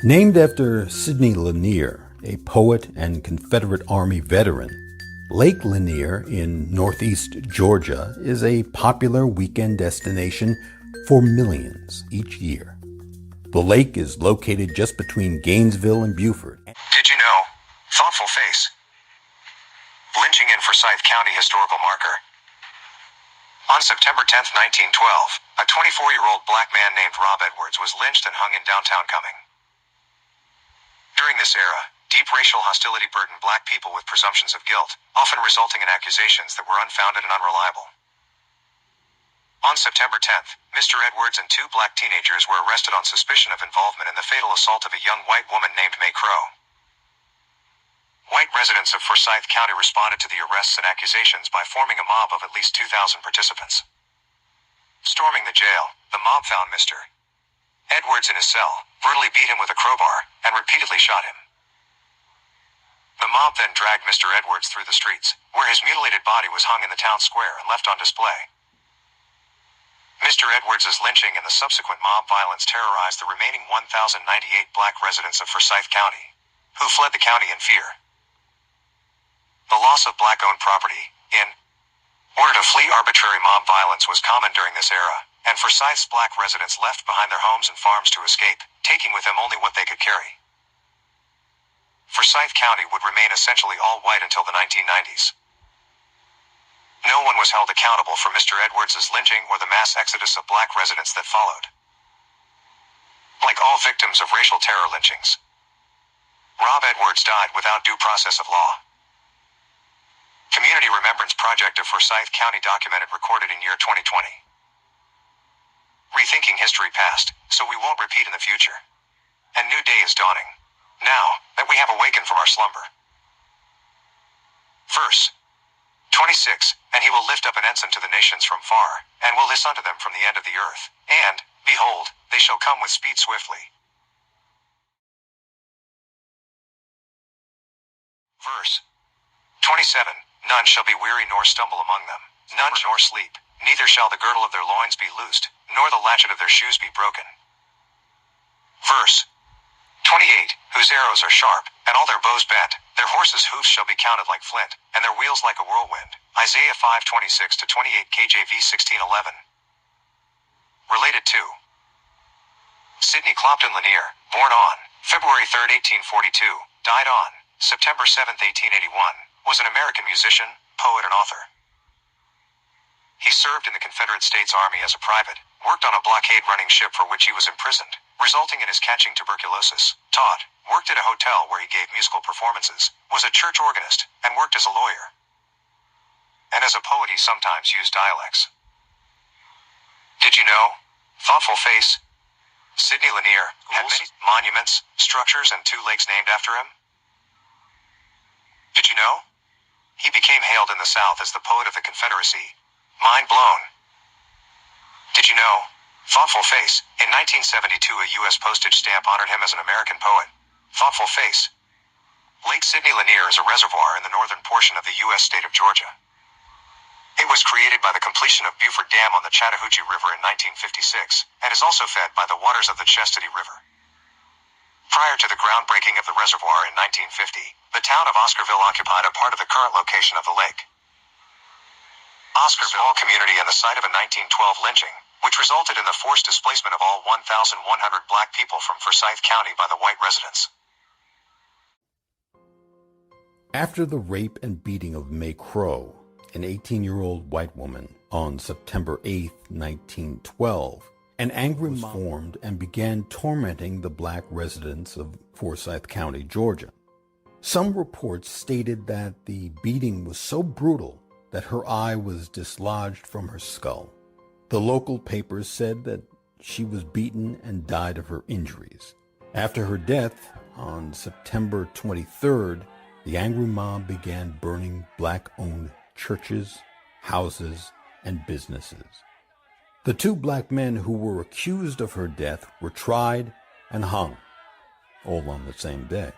Named after Sidney Lanier, a poet and Confederate Army veteran, Lake Lanier in northeast Georgia is a popular weekend destination for millions each year. The lake is located just between Gainesville and Buford. Did you know? Thoughtful face. Lynching in Forsyth County historical marker. On September 10, 1912, a 24-year-old black man named Rob Edwards was lynched and hung in downtown Cumming. During this era, deep racial hostility burdened black people with presumptions of guilt, often resulting in accusations that were unfounded and unreliable. On September 10th, Mr. Edwards and two black teenagers were arrested on suspicion of involvement in the fatal assault of a young white woman named Mae Crow. White residents of Forsyth County responded to the arrests and accusations by forming a mob of at least 2,000 participants. Storming the jail, the mob found Mr. Edwards in his cell, brutally beat him with a crowbar, and repeatedly shot him. The mob then dragged Mr. Edwards through the streets, where his mutilated body was hung in the town square and left on display. Mr. Edwards' lynching and the subsequent mob violence terrorized the remaining 1,098 black residents of Forsyth County, who fled the county in fear. The loss of black-owned property, in order to flee arbitrary mob violence, was common during this era, and Forsyth's black residents left behind their homes and farms to escape, taking with them only what they could carry. Forsyth County would remain essentially all white until the 1990s. No one was held accountable for Mr. Edwards' lynching or the mass exodus of black residents that followed. Like all victims of racial terror lynchings, Rob Edwards died without due process of law. Community Remembrance Project of Forsyth County documented recorded in year 2020. Rethinking history past, so we won't repeat in the future. A new day is dawning, now that we have awakened from our slumber. Verse 26, and he will lift up an ensign to the nations from far, and will hiss unto them from the end of the earth, and, behold, they shall come with speed swiftly. Verse 27, none shall be weary nor stumble among them, none nor sleep, neither shall the girdle of their loins be loosed, nor the latchet of their shoes be broken. Verse 28, whose arrows are sharp, and all their bows bent, their horses' hoofs shall be counted like flint, and their wheels like a whirlwind. Isaiah 5:26-28 KJV 16:11. Related to Sidney Clopton Lanier, born on February 3, 1842, died on September 7, 1881, was an American musician, poet, and author. He served in the Confederate States Army as a private, worked on a blockade-running ship for which he was imprisoned, resulting in his catching tuberculosis, taught, worked at a hotel where he gave musical performances, was a church organist, and worked as a lawyer. And as a poet he sometimes used dialects. Did you know? Thoughtful face. Sidney Lanier had many monuments, structures, and 2 lakes named after him. Did you know? He became hailed in the South as the poet of the Confederacy. Mind blown. Did you know? Thoughtful face. In 1972, a U.S. postage stamp honored him as an American poet. Thoughtful face. Lake Sidney Lanier is a reservoir in the northern portion of the U.S. state of Georgia. It was created by the completion of Buford Dam on the Chattahoochee River in 1956, and is also fed by the waters of the Chestatee River. Prior to the groundbreaking of the reservoir in 1950, the town of Oscarville occupied a part of the current location of the lake. Oscarville, a small community and the site of a 1912 lynching, which resulted in the forced displacement of all 1,100 black people from Forsyth County by the white residents. After the rape and beating of Mae Crow, an 18-year-old white woman, on September 8, 1912, an angry mob formed and began tormenting the black residents of Forsyth County, Georgia. Some reports stated that the beating was so brutal that her eye was dislodged from her skull. The local papers said that she was beaten and died of her injuries. After her death, on September 23rd, the angry mob began burning black-owned churches, houses, and businesses. The 2 black men who were accused of her death were tried and hung, all on the same day.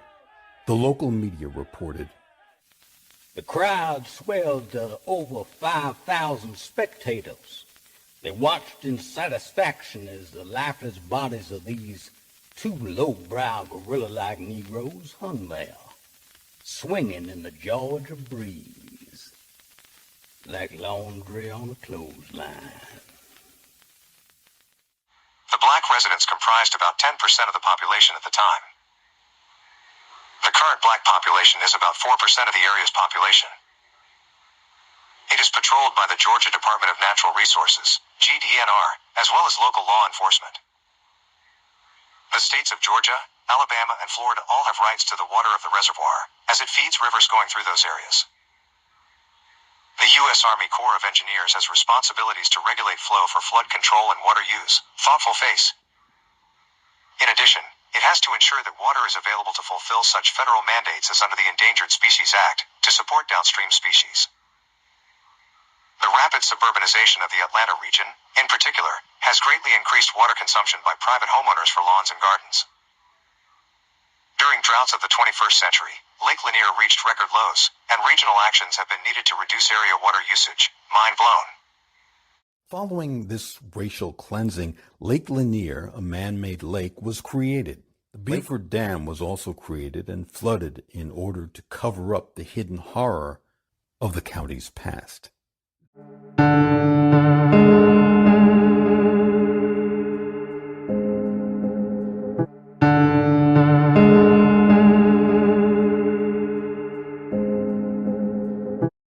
The local media reported, "The crowd swelled to over 5,000 spectators. They watched in satisfaction as the lifeless bodies of these Two low-brow gorilla-like Negroes hung there, swinging in the Georgia breeze, like laundry on a clothesline. The black residents comprised about 10% of the population at the time. The current black population is about 4% of the area's population. It is patrolled by the Georgia Department of Natural Resources, GDNR, as well as local law enforcement. The states of Georgia, Alabama, and Florida all have rights to the water of the reservoir, as it feeds rivers going through those areas. The U.S. Army Corps of Engineers has responsibilities to regulate flow for flood control and water use. Thoughtful face. In addition, it has to ensure that water is available to fulfill such federal mandates as under the Endangered Species Act, to support downstream species. The rapid suburbanization of the Atlanta region, in particular, has greatly increased water consumption by private homeowners for lawns and gardens. During droughts of the 21st century, Lake Lanier reached record lows, and regional actions have been needed to reduce area water usage. Mind blown. Following this racial cleansing, Lake Lanier, a man-made lake, was created. The Buford Dam was also created and flooded in order to cover up the hidden horror of the county's past.